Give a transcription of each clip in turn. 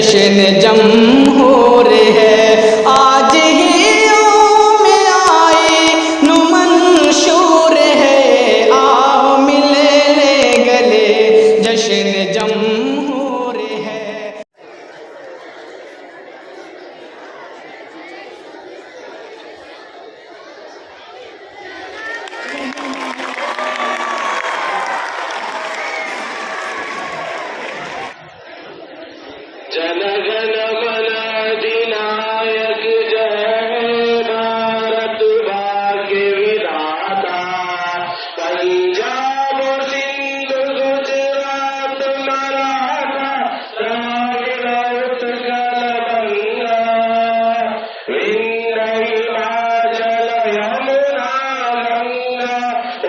جشن جمہور ہے، آج ہی یوم آئی نو منشور ہے، آؤ ملے لے گلے جشن جمہور ہے۔ جن گن من ادینایک جے بھارت بھاگیہ ودھاتا، پنجاب سندھ گجرات مراٹھا دراوڑ اتکل بنگا، وندھیہ ہماچل یمنا گنگا،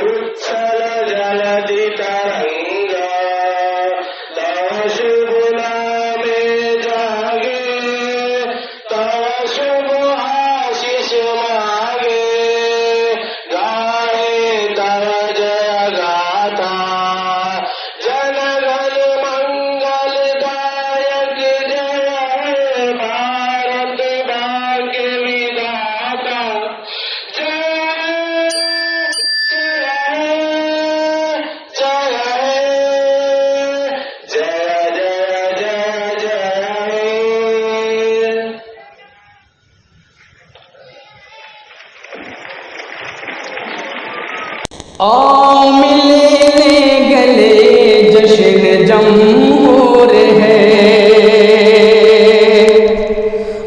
اچھل جلدی ترنگا، تب شبھ نام جاگے، تب شبھ آشیش مانگے، گائے تب جے گاتا، جن گن منگل دایک جے بھارت بھاگیہ ودھاتا، جے جے جے جے جے آؤ ملے لے گلے جشن جمہور ہے،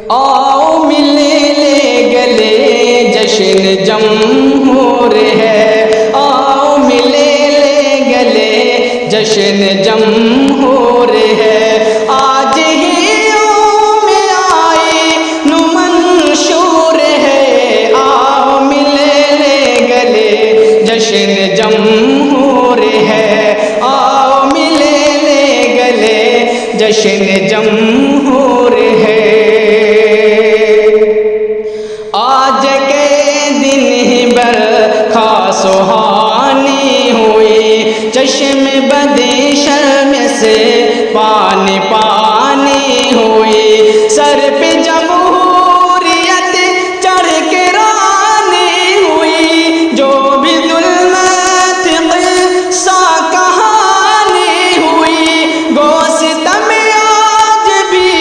آؤ ملے لے گلے جشن جمہور ہے، آؤ ملے لے گلے جشن جمہور ہے، آج ہی یوم آئی نو منشور ہے، آؤ ملے لے گلے جشن جمہور ہے، آؤ ملے لے گلے جشن جمہور ہے۔ آج کے دن ہی برکھا سہانی ہوئی، چشم بد شرم سے پانی پانی ہوئی، سر پہ جمہوریت چڑھ کے رانی ہوئی، جو بھی ظلمت قصہ کہانی ہوئی، گو ستم آج بھی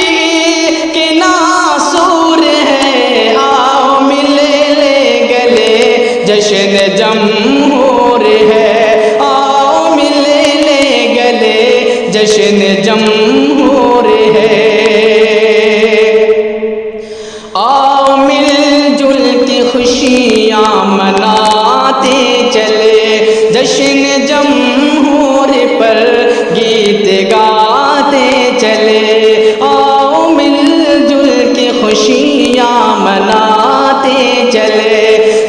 کہ ناصور ہے، آؤ ملے لے گلے جشن جمہور ہے، آؤ ملے لے گلے جشن جمہور ہے، آؤ مل جل کے خوشیاں مناتے چلے، جشن جمہور پر گیت گاتے چلے، آؤ مل جل کے خوشیاں مناتے چلے،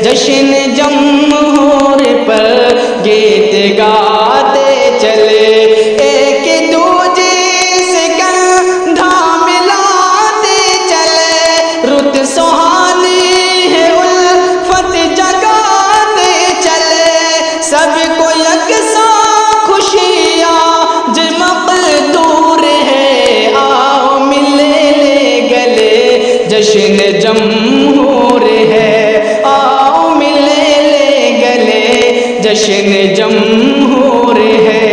جشن جمہور پر گیت گاتے چلے، ایک دوجے سے کندھا ملاتے چلے، رت سہانی ہے الفت جگاتے چلے، سب کو یکساں خوشیاں جو مقدور ہے، آؤ ملے لے گلے جشن جمہور ہے، آؤ ملے لے گلے جشن جمہور ہے،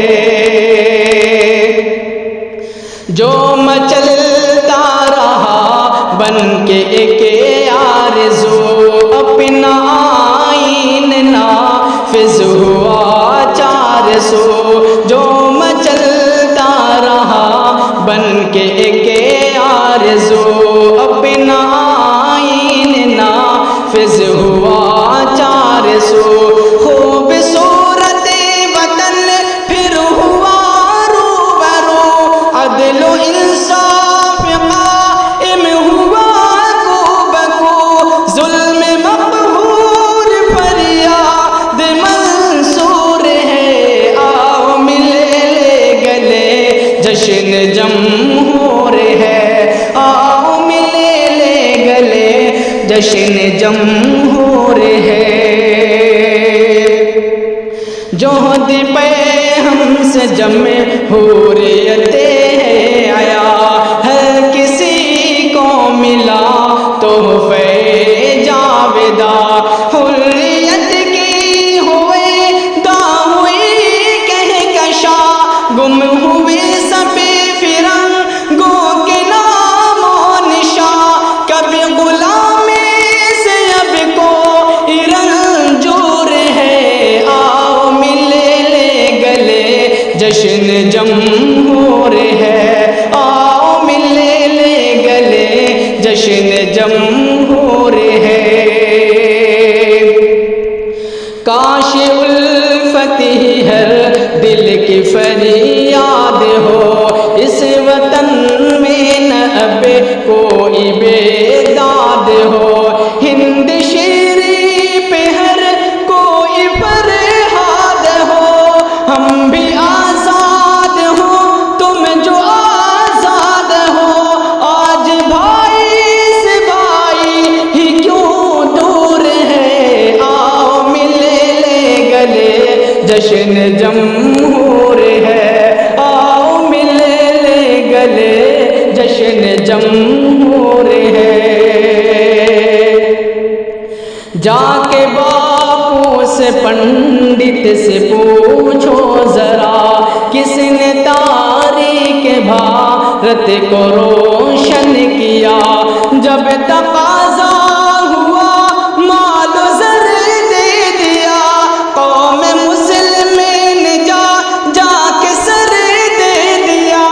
جو مچلتا رہا بن کے ایک آرزو، اپنا آئین نافذ ہوا 400، جو مچلتا رہا بن کے ایک آرزو، اپنا آئین نافذ ہوا 400، خوبصورت وطن پھر ہوا روبرو، عدل و انصاف قائم ہوا کو بکو، ظلم مقہور فریاد منصور ہے، آؤ ملے لے گلے جشن جمہور ہے، آؤ ملے لے گلے جشن جمہور ہے، جوہد پہ ہم سے جمہوریت ہے آیا ہے کہ گم ہوئے سبھی فرنگوں کے نام و نشاں، کبھی غلامی سے اب کوئی رنجور ہے، آؤ ملے لے گلے جشن جمہور ہے، آؤ ملے لے گلے جشن جمہور ہے۔ کاش الفت ہی ہر دل کی فریاد ہو، اس وطن میں نہ اب کوئی بیداد ہو، ہند شیری پہ ہر کوئی فرہاد ہو، ہم بھی آزاد ہوں تم جو آزاد ہو، آج بھائی سے بھائی ہی کیوں دور ہے، آؤ ملے لے گلے جشن جمہور ہے، آؤ ملے لے گلے جشن جمہور ہے۔ جا کے باپو سے پنڈت سے پوچھو ذرا، کس نے تاریخ بھارت کو روشن کیا، جب تقاضا ہوا مال و زر دے دیا، قوم مسلم نے جا کے سر دے دیا،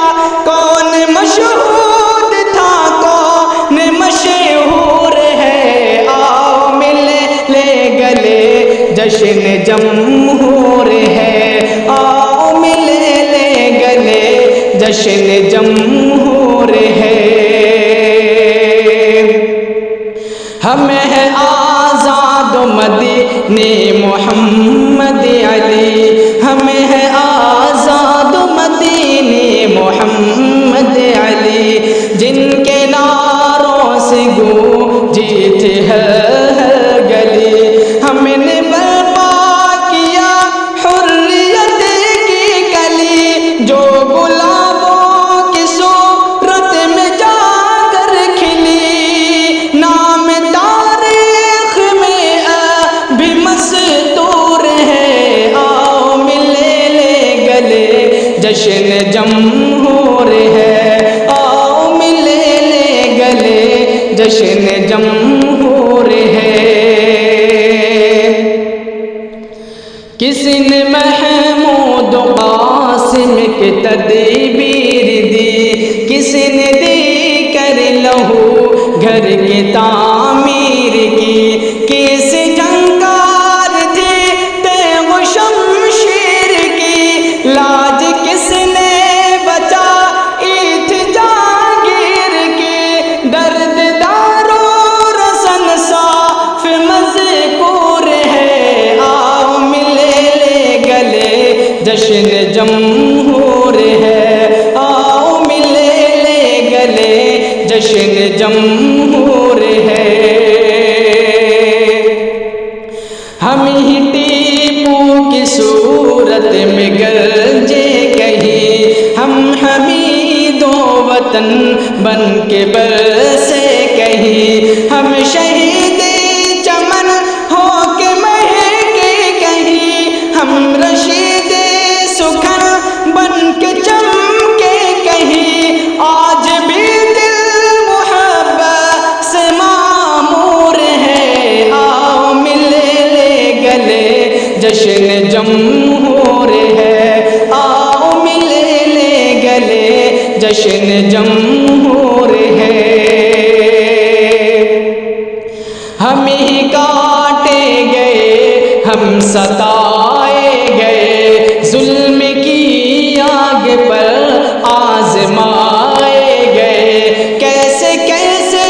کون مشہود تھا کون مشہور ہے، آؤ ملے لے گلے جشن جمہور ہے، آؤ ملے لے گلے جشن جمہور ہے۔ ہمیں ہے آزاد مدینے محمد علی، ہمیں ہے آزاد مدینے محمد علی، جن کے نعروں سے گونجی تھی ہر گلی، ہم نے برپا کیا حریت کی کلی، جو گلابوں کی صورت میں جا کر کھلی، نام تاریخ میں ابھی مستور ہے، آؤ ملے لے گلے جشن جمہور ہے، آؤ ملے لے گلے جشن جمہور ہے۔ کسی نے محمود قاسم کی تدبیر دی، کسی نے دی کر لہو گھر کی تعمیر کی، کسی جنگار تھے تیغ و شمشیر کی، لاج کس نے بچائی تھی جہانگیر کی، درد دارو رسن صاف مذکور ہے، آؤ ملے لے گلے جشن جمہور ہے، آؤ ملے لے گلے جشن جمہور ہے۔ ہم ہی ٹیپو کی صورت میں گرجے کہیں، ہم حمید و وطن بن کے برسے کہیں، ہم شہید چمن ہو کے مہکے کہیں، ہم رشید سکھن بن کے چمکے کہیں، آج بھی دل محبت سے معمور ہے، آؤ ملے لے گلے جشن جمہور ہے، آؤ ملے لے گلے جشن جمہور ہے۔ ہم ہی کاٹے گئے، ہم ستائے گئے، ظلم کی آگ پر آزمائے گئے، کیسے کیسے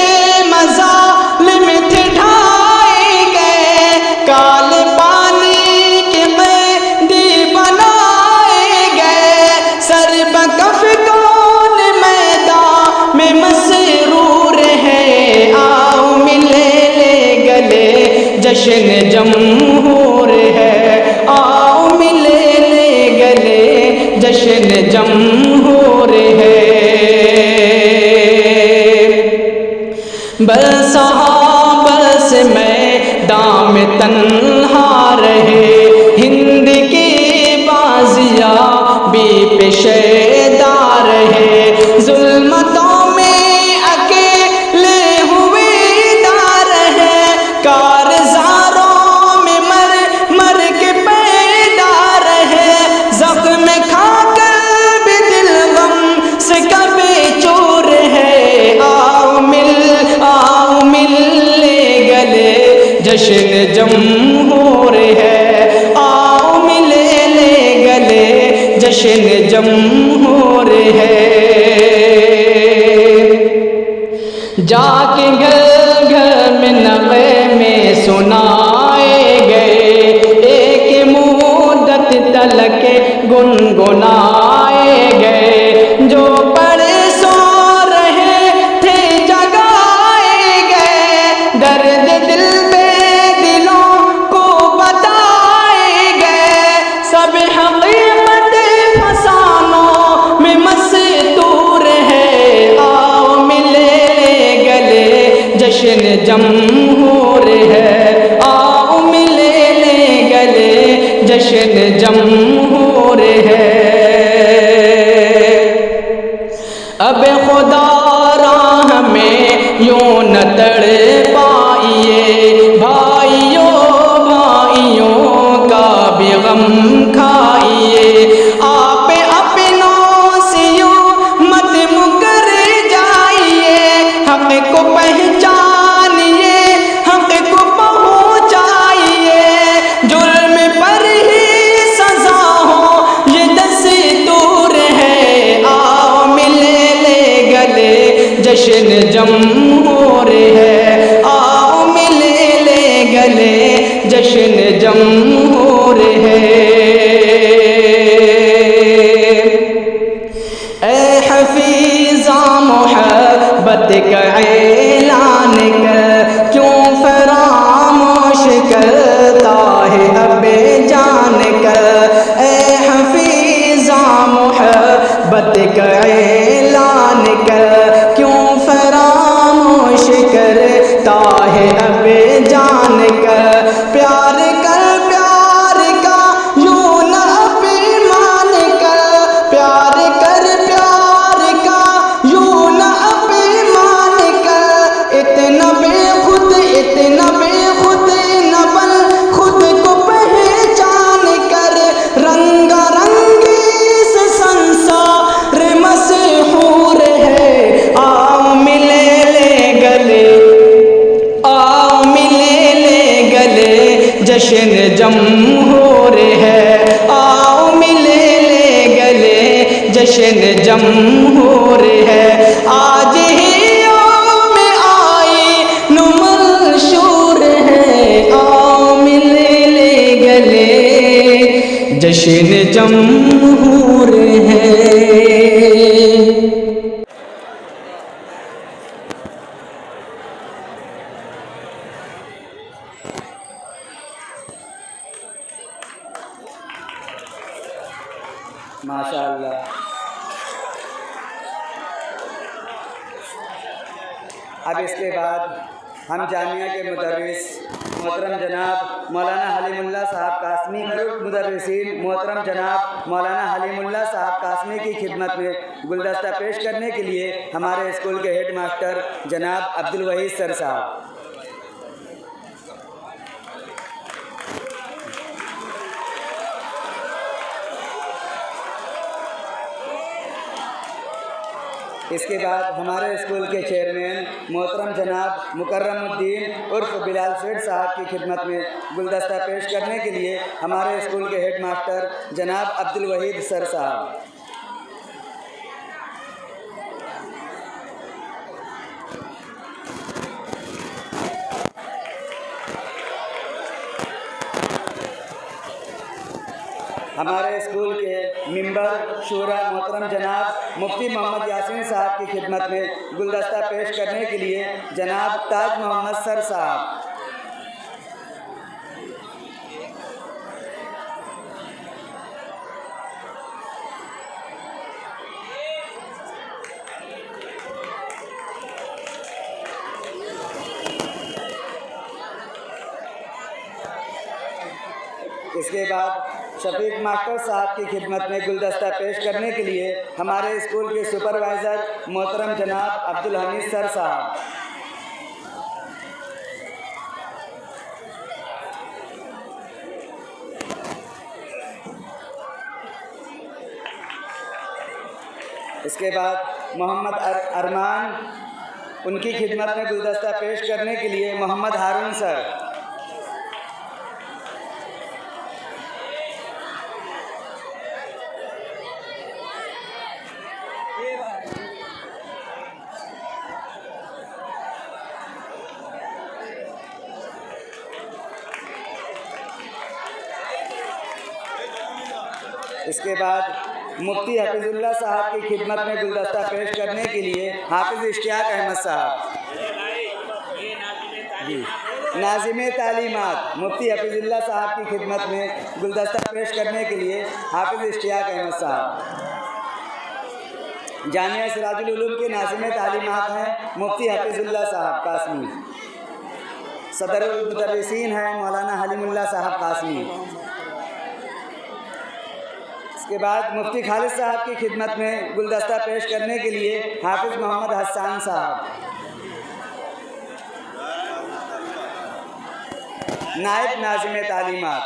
مظالم تھے ڈھائے گئے، کالے پانی کے قیدی بنائے گئے، سر بکف کون میدان میں مسرور ہے، آؤ ملے لے گلے جشن جمہور ہے، آؤ ملے لے گلے جشن جمہور ہے۔ برساں برس میدان میں تنہا رہے، ہند کی بازیاں بھی وادی پہ شیدار ہے، ظلمتوں میں اکیلے ہوئے دار ہے، کارزاروں میں مر مر کے پیدار ہے، زخم کھا کر بھی دل غم سے کبھی چور ہے، آؤ مل لے گلے جشن جمہور ہے، آؤ ملے لے گلے جشن جمہور ہے، جا کے گھر گھر میں نغمے سنائے گئے، ایک مدت تلک گنگنائے گئے، جو پڑے سو رہے تھے جگائے گئے، درد دل پہ دلوں کو بتائے گئے، سب حقیقت فسانوں میں مستور ہے، آؤ ملے گلے جشن جمہور ہے، آؤ ملے گلے جشن جمہور ہے، اب خدا راہ میں یوں نہ تڑ پائیے، بھائیوں بھائیوں کا بھی غم کھائیے، آپ اپنوں سے یوں مت مکر جائیے، حق کو پہچانیے، حق کو پہنچائیے، جرم پر ہی سزا ہو یہ دستور ہے، آؤ ملے لے گلے جشن جمہور ہے، آؤ ملے لے گلے جشن جمہور ہے، اے حفیظاں محبت کا اعلان کر، کیوں فراموش کرتا ہے اب جان کر، اے حفیظاں محبت کا اعلان کر، کیوں فراموش کرتا ہے اب جان کر، پیار کر پیار کا یوں نہ اپمان کر، پیار کر پیار کا یوں نہ اپمان کر، اتنا بے خود نہ بن خود کو پہچان کر، رنگا رنگی سے سنسار مسحور ہے، آؤ ملے لے گلے، آؤ ملے لے گلے جشن جمہور ہے، آؤ ملے لے گلے جشن جمہور ہے، آج ہی یوم آئی نو منشور ہے، آؤ ملے لے گلے جشن جمہور ہے۔ ماشاءاللہ۔ اب اس کے بعد ہم جامعہ کے مدرس محترم جناب مولانا حلیم اللہ صاحب قاسمی، مدرسین محترم جناب مولانا حلیم اللہ صاحب قاسمی کی خدمت میں گلدستہ پیش کرنے کے لیے ہمارے اسکول کے ہیڈ ماسٹر جناب عبدالوحید سر صاحب۔ اس کے بعد ہمارے اسکول کے چیئرمین محترم جناب مکرم الدین عرف بلال سیٹھ صاحب کی خدمت میں گلدستہ پیش کرنے کے لیے ہمارے اسکول کے ہیڈ ماسٹر جناب عبدالوحید سر صاحب۔ ہمارے اسکول کے ممبر شورا محترم جناب مفتی محمد یاسین صاحب کی خدمت میں گلدستہ پیش کرنے کے لیے جناب تاج محمد سر صاحب۔ اس کے بعد شفیق ماسٹر صاحب کی خدمت میں گلدستہ پیش کرنے کے لیے ہمارے اسکول کے سپروائزر محترم جناب عبدالحمید سر صاحب۔ اس کے بعد محمد ارمان، ان کی خدمت میں گلدستہ پیش کرنے کے لیے محمد ہارون سر۔ اس کے بعد مفتی حفیظ اللہ صاحب کی خدمت میں گلدستہ پیش کرنے کے لیے حافظ اشتیاق احمد صاحب جی ناظم تعلیمات۔ مفتی حفیظ اللہ صاحب کی خدمت میں گلدستہ پیش کرنے کے لیے حافظ اشتیاق احمد صاحب۔ جامعہ سراج العلوم کے ناظم تعلیمات ہیں مفتی حفیظ اللہ صاحب قاسمی۔ صدر المدرسین ہیں مولانا حلیم اللہ صاحب قاسمی۔ اس کے بعد مفتی خالد صاحب کی خدمت میں گلدستہ پیش کرنے کے لیے حافظ محمد حسان صاحب۔ نائب ناظم تعلیمات۔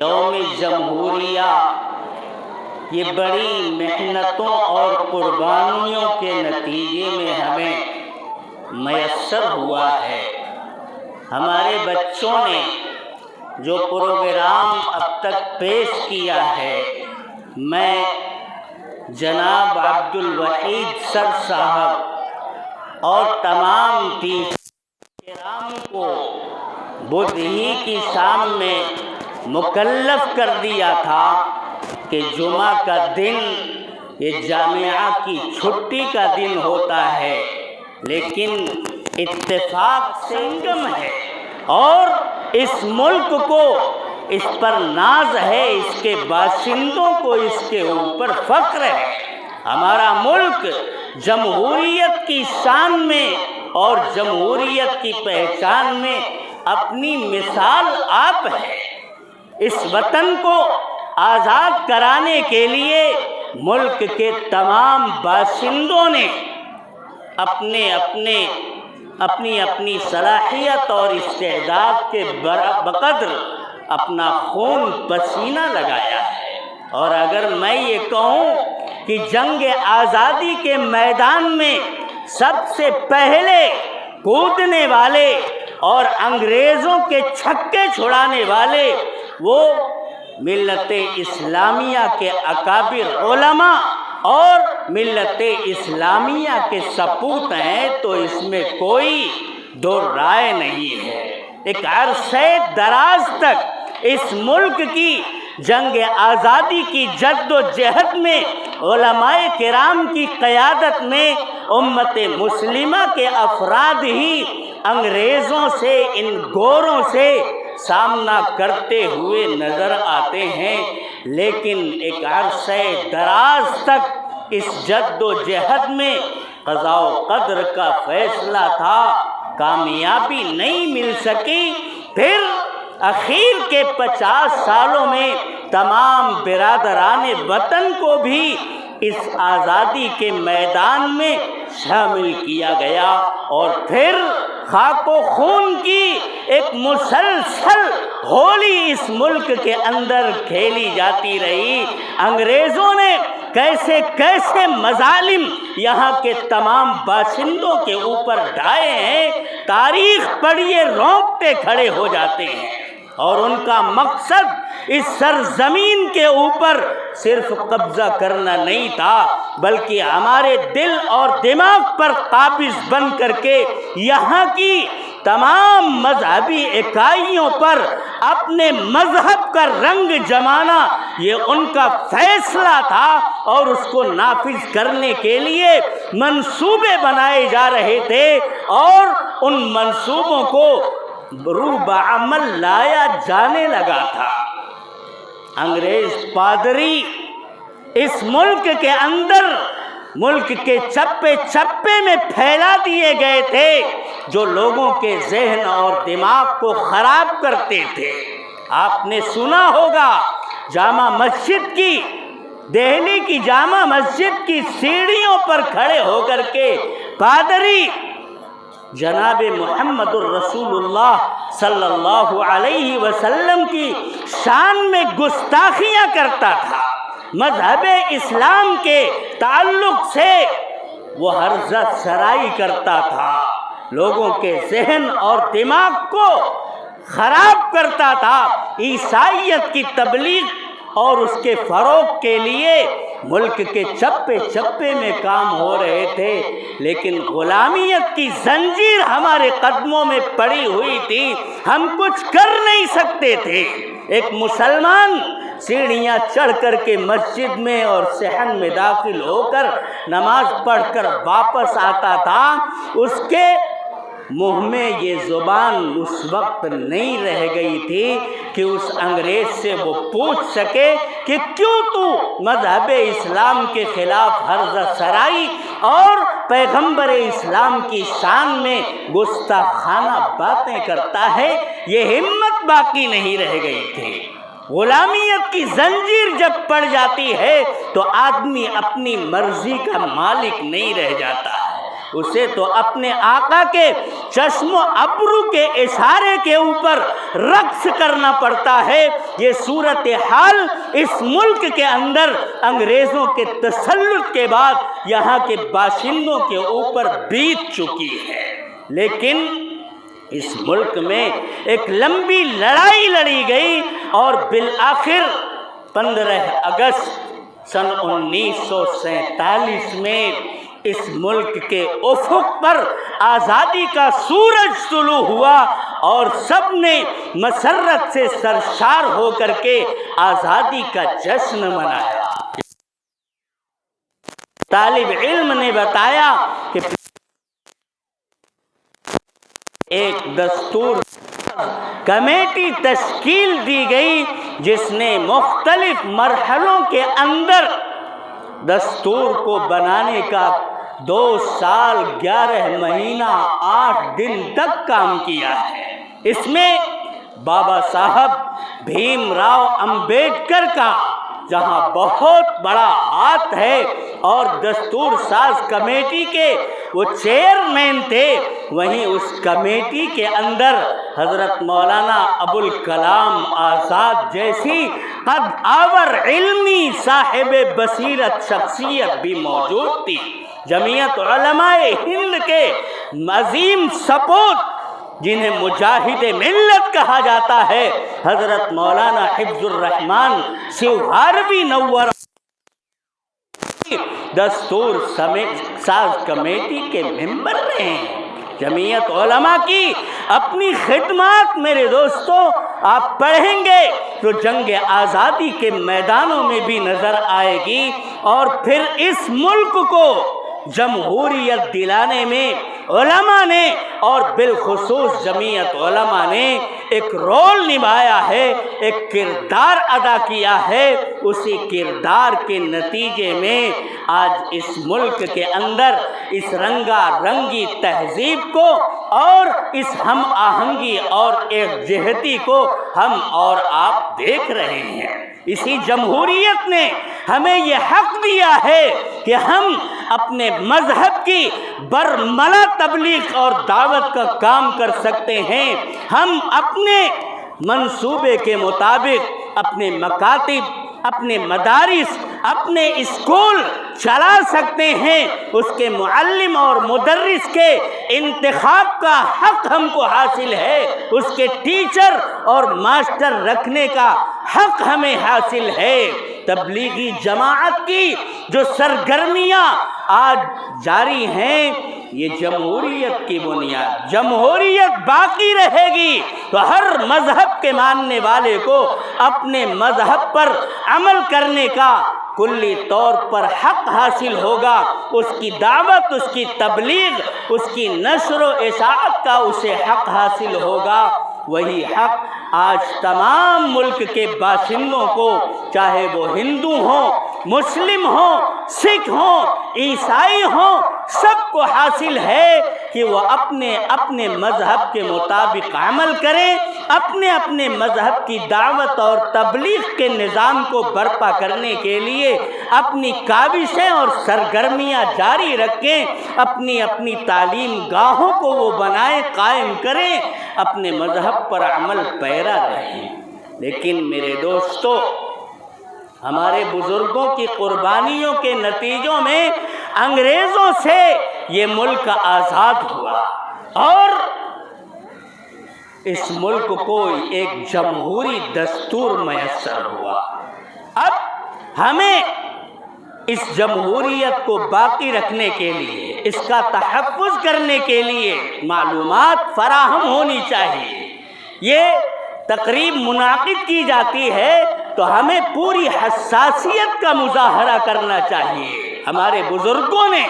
یوم جمہوریہ یہ بڑی محنتوں اور قربانیوں کے نتیجے میں ہمیں میسر ہوا ہے۔ ہمارے بچوں نے جو پروگرام اب تک پیش کیا ہے، میں جناب عبدالوحید سر صاحب اور تمام ٹیچر کرام کو بدھ ہی کی شام میں مکلف کر دیا تھا کہ جمعہ کا دن یہ جامعہ کی چھٹی کا دن ہوتا ہے، لیکن اتفاق سنگم ہے اور اس ملک کو اس پر ناز ہے، اس کے باشندوں کو اس کے اوپر فخر ہے۔ ہمارا ملک جمہوریت کی شان میں اور جمہوریت کی پہچان میں اپنی مثال آپ ہے۔ اس وطن کو آزاد کرانے کے لیے ملک کے تمام باشندوں نے اپنی صلاحیت اور استعداد کے بقدر اپنا خون پسینہ لگایا ہے۔ اور اگر میں یہ کہوں کہ جنگ آزادی کے میدان میں سب سے پہلے کودنے والے اور انگریزوں کے چھکے چھڑانے والے وہ ملت اسلامیہ کے اکابر علماء اور ملت اسلامیہ کے سپوت ہیں، تو اس میں کوئی دو رائے نہیں ہے۔ ایک عرصہ دراز تک اس ملک کی جنگ آزادی کی جد و جہد میں علماء کرام کی قیادت میں امت مسلمہ کے افراد ہی انگریزوں سے، ان گوروں سے سامنا کرتے ہوئے نظر آتے ہیں، لیکن ایک عرصہ دراز تک اس جد و جہد میں قضاء و قدر کا فیصلہ تھا، کامیابی نہیں مل سکی۔ پھر اخیر کے 50 سالوں میں تمام برادران وطن کو بھی اس آزادی کے میدان میں شامل کیا گیا، اور پھر خاک و خون کی ایک مسلسل ہولی اس ملک کے اندر کھیلی جاتی رہی۔ انگریزوں نے کیسے کیسے مظالم یہاں کے تمام باشندوں کے اوپر ڈھائے ہیں، تاریخ پڑھیے رونگٹے کھڑے ہو جاتے ہیں۔ اور ان کا مقصد اس سرزمین کے اوپر صرف قبضہ کرنا نہیں تھا، بلکہ ہمارے دل اور دماغ پر قابض بن کر کے یہاں کی تمام مذہبی اکائیوں پر اپنے مذہب کا رنگ جمانا یہ ان کا فیصلہ تھا، اور اس کو نافذ کرنے کے لیے منصوبے بنائے جا رہے تھے، اور ان منصوبوں کو روح عمل لایا جانے لگا تھا۔ انگریز پادری اس ملک کے اندر ملک کے چپے چپے میں پھیلا دیے گئے تھے، جو لوگوں کے ذہن اور دماغ کو خراب کرتے تھے۔ آپ نے سنا ہوگا جامع مسجد کی، دہلی کی جامع مسجد کی سیڑھیوں پر کھڑے ہو کر کے پادری جناب محمد الرسول اللہ صلی اللہ علیہ وسلم کی شان میں گستاخیاں کرتا تھا، مذہب اسلام کے تعلق سے وہ ہرزہ سرائی کرتا تھا، لوگوں کے ذہن اور دماغ کو خراب کرتا تھا۔ عیسائیت کی تبلیغ اور اس کے فروغ کے لیے ملک کے چپے چپے میں کام ہو رہے تھے، لیکن غلامیت کی زنجیر ہمارے قدموں میں پڑی ہوئی تھی، ہم کچھ کر نہیں سکتے تھے۔ ایک مسلمان سیڑھیاں چڑھ کر کے مسجد میں اور صحن میں داخل ہو کر نماز پڑھ کر واپس آتا تھا، اس کے منہ میں یہ زبان اس وقت نہیں رہ گئی تھی کہ اس انگریز سے وہ پوچھ سکے کہ کیوں تو مذہب اسلام کے خلاف ہرزہ سرائی اور پیغمبر اسلام کی شان میں گستاخانہ باتیں کرتا ہے۔ یہ ہمت باقی نہیں رہ گئی تھی۔ غلامیت کی زنجیر جب پڑ جاتی ہے تو آدمی اپنی مرضی کا مالک نہیں رہ جاتا ہے، اسے تو اپنے آقا کے چشم و ابرو کے اشارے کے اوپر رقص کرنا پڑتا ہے۔ یہ صورتحال اس ملک کے اندر انگریزوں کے تسلط کے بعد یہاں کے باشندوں کے اوپر بیت چکی ہے، لیکن اس ملک میں ایک لمبی لڑائی لڑی گئی اور بالآخر 15 اگست سن 1947 میں اس ملک کے افق پر آزادی کا سورج طلوع ہوا اور سب نے مسرت سے سرشار ہو کر کے آزادی کا جشن منایا۔ طالب علم نے بتایا کہ ایک دستور کمیٹی تشکیل دی گئی جس نے مختلف مرحلوں کے اندر دستور کو بنانے کا 2 سال 11 مہینہ 8 دن تک کام کیا ہے۔ اس میں بابا صاحب بھیم راؤ امبیڈکر کا جہاں بہت بڑا ہاتھ ہے اور دستور ساز کمیٹی کے وہ چیئرمین تھے، وہیں اس کمیٹی کے اندر حضرت مولانا ابوالکلام آزاد جیسی قد آور علمی صاحب بصیرت شخصیت بھی موجود تھی۔ جمعیت علماء ہند کے عظیم سپوت جنہیں مجاہد ملت کہا جاتا ہے، حضرت مولانا حفظ الرحمان سیوہاروی نور دستور ساز کمیٹی کے ممبر رہے ہیں۔ جمعیت علماء کی اپنی خدمات میرے دوستوں آپ پڑھیں گے تو جنگ آزادی کے میدانوں میں بھی نظر آئے گی، اور پھر اس ملک کو جمہوریت دلانے میں علماء نے اور بالخصوص جمعیت علماء نے ایک رول نبھایا ہے، ایک کردار ادا کیا ہے۔ اسی کردار کے نتیجے میں آج اس ملک کے اندر اس رنگا رنگی تہذیب کو اور اس ہم آہنگی اور ایک جہتی کو ہم اور آپ دیکھ رہے ہیں۔ اسی جمہوریت نے ہمیں یہ حق دیا ہے کہ ہم اپنے مذہب کی برملا تبلیغ اور دعوت کا کام کر سکتے ہیں۔ ہم اپنے منصوبے کے مطابق اپنے مکاتب، اپنے مدارس، اپنے اسکول چلا سکتے ہیں۔ اس کے معلم اور مدرس کے انتخاب کا حق ہم کو حاصل ہے، اس کے ٹیچر اور ماسٹر رکھنے کا حق ہمیں حاصل ہے۔ تبلیغی جماعت کی جو سرگرمیاں آج جاری ہیں یہ جمہوریت کی بنیاد، جمہوریت باقی رہے گی تو ہر مذہب کے ماننے والے کو اپنے مذہب پر عمل کرنے کا کلی طور پر حق حاصل ہوگا، اس کی دعوت، اس کی تبلیغ، اس کی نشر و اشاعت کا اسے حق حاصل ہوگا۔ وہی حق آج تمام ملک کے باشندوں کو، چاہے وہ ہندو ہوں، مسلم ہوں، سکھ ہوں، عیسائی ہوں، سب کو حاصل ہے کہ وہ اپنے اپنے مذہب کے مطابق عمل کریں، اپنے اپنے مذہب کی دعوت اور تبلیغ کے نظام کو برپا کرنے کے لیے اپنی کاوشیں اور سرگرمیاں جاری رکھیں، اپنی اپنی تعلیم گاہوں کو وہ بنائیں، قائم کریں، اپنے مذہب پر عمل پیرا رہیں۔ لیکن میرے دوستو، ہمارے بزرگوں کی قربانیوں کے نتیجوں میں انگریزوں سے یہ ملک آزاد ہوا اور اس ملک کو ایک جمہوری دستور میسر ہوا۔ اب ہمیں اس جمہوریت کو باقی رکھنے کے لیے، اس کا تحفظ کرنے کے لیے معلومات فراہم ہونی چاہیے۔ یہ تقریب منعقد کی جاتی ہے تو ہمیں پوری حساسیت کا مظاہرہ کرنا چاہیے۔ ہمارے بزرگوں نے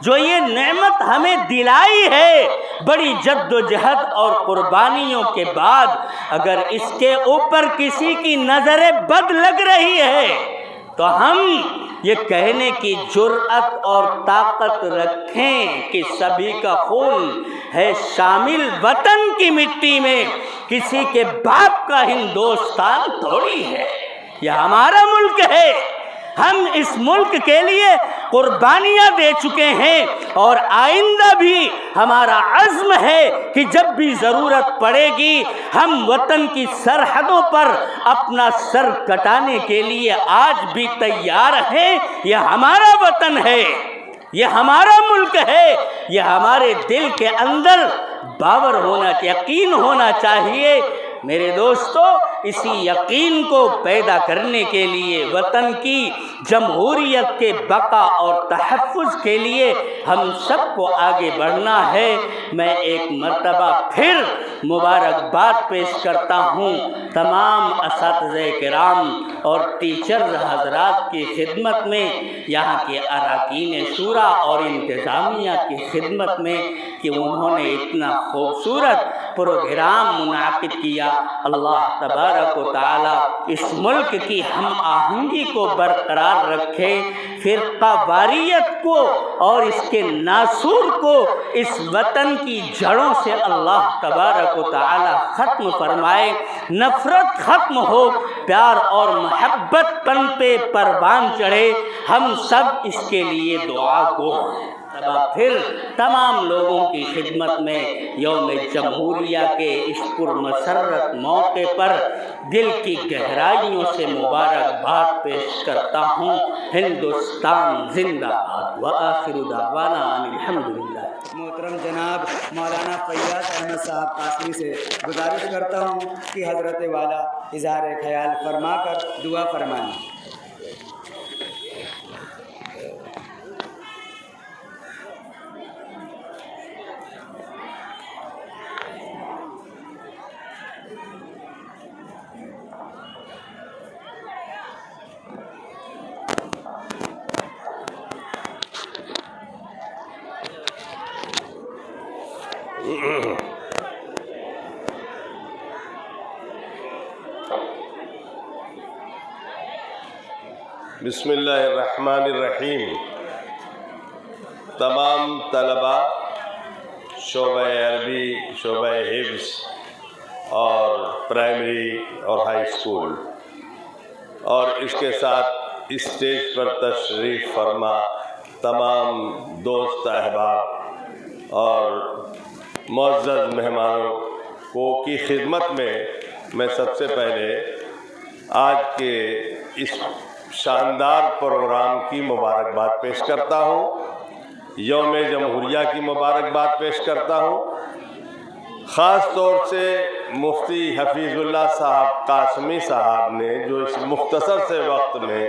جو یہ نعمت ہمیں دلائی ہے، بڑی جد و جہد اور قربانیوں کے بعد، اگر اس کے اوپر کسی کی نظر بد لگ رہی ہے تو ہم یہ کہنے کی جرأت اور طاقت رکھیں کہ سبھی کا خون ہے شامل وطن کی مٹی میں، کسی کے باپ کا ہندوستان تھوڑی ہے، یہ ہمارا ملک ہے۔ ہم اس ملک کے لیے قربانیاں دے چکے ہیں اور آئندہ بھی ہمارا عزم ہے کہ جب بھی ضرورت پڑے گی ہم وطن کی سرحدوں پر اپنا سر کٹانے کے لیے آج بھی تیار ہیں۔ یہ ہمارا وطن ہے، یہ ہمارا ملک ہے، یہ ہمارے دل کے اندر باور ہونا، یقین ہونا چاہیے۔ میرے دوستو، اسی یقین کو پیدا کرنے کے لیے، وطن کی جمہوریت کے بقا اور تحفظ کے لیے ہم سب کو آگے بڑھنا ہے۔ میں ایک مرتبہ پھر مبارکباد پیش کرتا ہوں تمام اساتذہ کرام اور ٹیچرز حضرات کی خدمت میں، یہاں کے اراکین شورا اور انتظامیہ کی خدمت میں کہ انہوں نے اتنا خوبصورت پروگرام منعقد کیا۔ اللہ تبارک و تعالی اس ملک کی ہم آہنگی کو برقرار رکھے، فرقہ واریت کو اور اس کے ناسور کو اس وطن کی جڑوں سے اللہ تبارک و تعالی ختم فرمائے، نفرت ختم ہو، پیار اور محبت پن پہ پروان چڑھے۔ ہم سب اس کے لیے دعا گو ہیں۔ پھر تمام لوگوں کی خدمت میں یوم جمہوریہ کے اس پرمسرت موقع پر دل کی گہرائیوں سے مبارکباد پیش کرتا ہوں۔ ہندوستان زندہ باد، وآخر دعوانا ان الحمدللہ۔ محترم جناب مولانا فیاض احمد صاحب قاسمی سے گزارش کرتا ہوں کہ حضرت والا اظہار خیال فرما کر دعا فرمائیں۔ بسم اللہ الرحمن الرحیم۔ تمام طلباء شعبہ عربی، شعبہ حفظ اور پرائمری اور ہائی اسکول اور اس کے ساتھ اسٹیج پر تشریف فرما تمام دوست احباب اور معزز مہمانوں کو کی خدمت میں سب سے پہلے آج کے اس شاندار پروگرام کی مبارکباد پیش کرتا ہوں، یوم جمہوریہ کی مبارکباد پیش کرتا ہوں۔ خاص طور سے مفتی حفیظ اللہ صاحب قاسمی صاحب نے جو اس مختصر سے وقت میں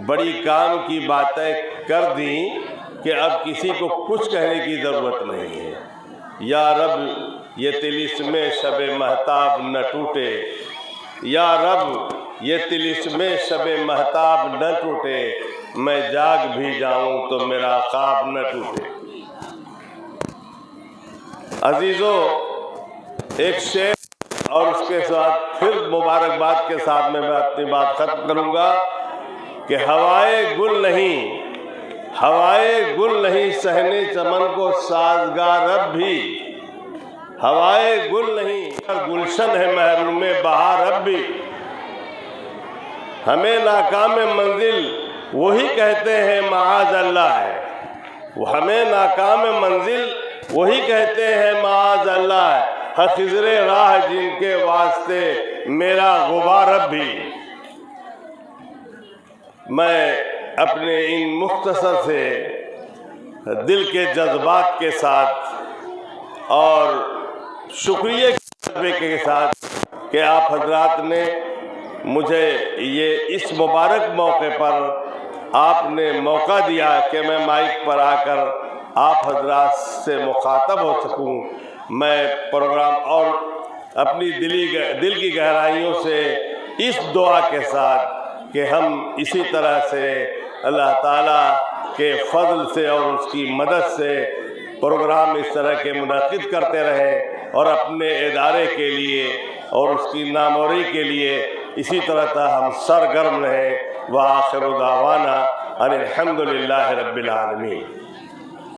بڑی کام کی باتیں کر دیں، کہ اب کسی کو کچھ کہنے کی ضرورت نہیں ہے۔ یا رب یہ طلسم شب مہتاب نہ ٹوٹے، یا رب یہ طلسم شب مہتاب نہ ٹوٹے، میں جاگ بھی جاؤں تو میرا خواب نہ ٹوٹے۔ عزیزو، ایک شعر اور اس کے ساتھ پھر مبارکباد کے ساتھ میں اپنی بات ختم کروں گا کہ ہوائے گل نہیں سہنے چمن کو سازگار اب بھی، ہوائے گل نہیں گلشن ہے محروم بہار اب بھی، ہمیں ناکام منزل وہی کہتے ہیں معاذ اللہ ہے، وہ ہمیں ناکام منزل وہی کہتے ہیں معاذ اللہ ہے، خضر راہ جن کے واسطے میرا غبار اب بھی۔ میں اپنے ان مختصر سے دل کے جذبات کے ساتھ اور شکریہ کے ساتھ کہ آپ حضرات نے مجھے یہ اس مبارک موقع پر آپ نے موقع دیا کہ میں مائک پر آ کر آپ حضرات سے مخاطب ہو سکوں۔ میں پروگرام اور اپنی دل کی گہرائیوں سے اس دعا کے ساتھ کہ ہم اسی طرح سے اللہ تعالیٰ کے فضل سے اور اس کی مدد سے پروگرام اس طرح کے منعقد کرتے رہیں اور اپنے ادارے کے لیے اور اس کی ناموری کے لیے اسی طرح ہم سرگرم رہیں۔ وآخر دعوانا ان الحمد للہ رب العالمین۔